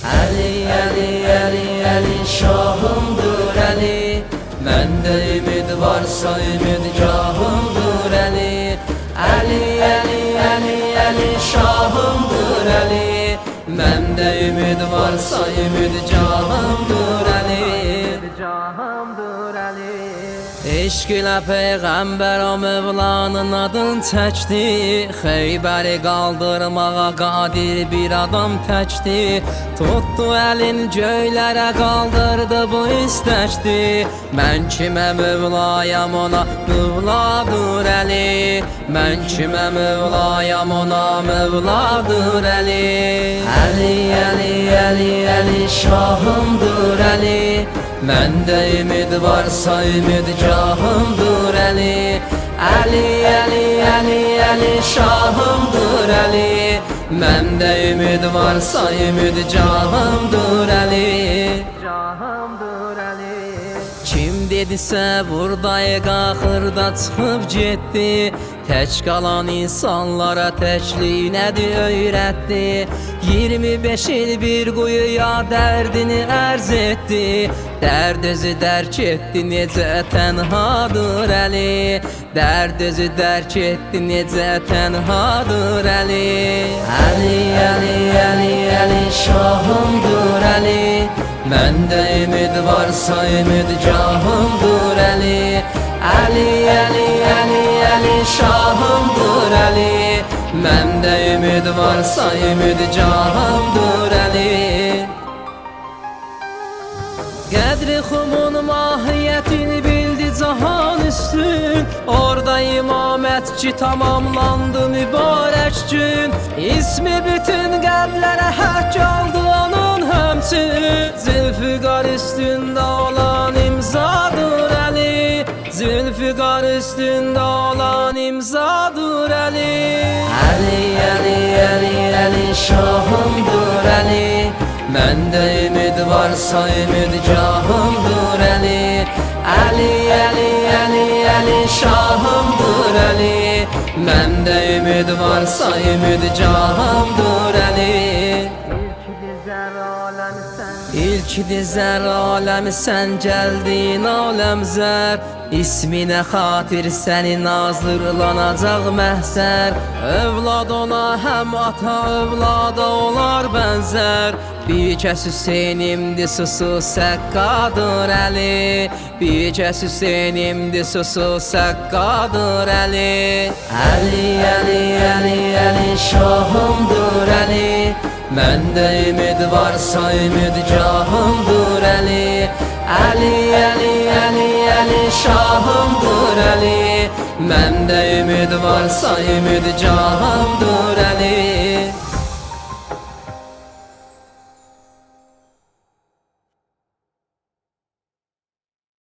Ali, Ali, Ali, Ali, şahımdır Ali. Məndə ümid varsa ümidgahımdır Ali. Ali, Ali, Ali, Ali, şahımdır Ali. Məndə ümid varsa ümidgahımdır Ali. Eşq ilə Peyğəmbər o Mövlanın adın çəkdi. Xeybəri qaldırmağa qadir bir adam təkdi. Tutdu əlin göylərə qaldırdı bu istəkdi. Mən kimə Mövlayam ona Mövladır Əli. Mən kimə Mövlayam ona Mövladır Əli. Əli, Əli, Əli, Əli, şahımdır Əli. Məndə ümid varsa ümidgahımdır Əli. Ali, Ali, Ali, Ali, şahımdır Ali. Məndə ümid varsa ümidgahımdır Ali. Kim dedisə buradayıq axırda çıxıb getdi. Tək qalan insanlara təkliyi nədir öyrətdi. 25 il bir quyuya dərdini ərz etdi. Dərd özü dərk etdi necə tənhadır Əli. Dərd özü dərk etdi necə tənhadır Əli. Ali, Ali, Ali, Ali, şahımdır Əli. Məndə ümid varsa ümidgahımdır Əli. Ali, Ali, Ali, Ali, şahımdır Əli. Məndə ümid varsa ümidgahımdır Əli. Qədri xumun mahiyyətini bildi cahan üstün. Orada imamətçi tamamlandı mübarək gün. İsmi bütün qəlblərə həkk aldı onun həmçün. Zülfüqar üstündə olan imzadır Əli. Zülfüqar üstündə olan imzadır Əli. Ali, Ali, Ali, Ali, şahımdır Əli. Məndə ümid varsa ümidgahımdır Əli. Ali, Ali, Ali, Ali, şahımdır Əli. Məndə ümid varsa ümidgahımdır Əli. İlkidir zər aləmi sən gəldin aləm zər. İsminə xatir səni nazırlanacaq məhzər. Övlad ona həm ata övlada olar bənzər. Bir kəs Hüseynimdir susu səqqadır Əli. Bir kəs Hüseynimdir susu səqqadır Əli. Ali, Ali, Ali, Ali, şahımdır Əli. Məndə ümid varsa ümidgahımdır Əli. Ali, Ali, Ali, Ali, şahımdır Əli. Məndə ümid varsa ümidgahımdır Əli.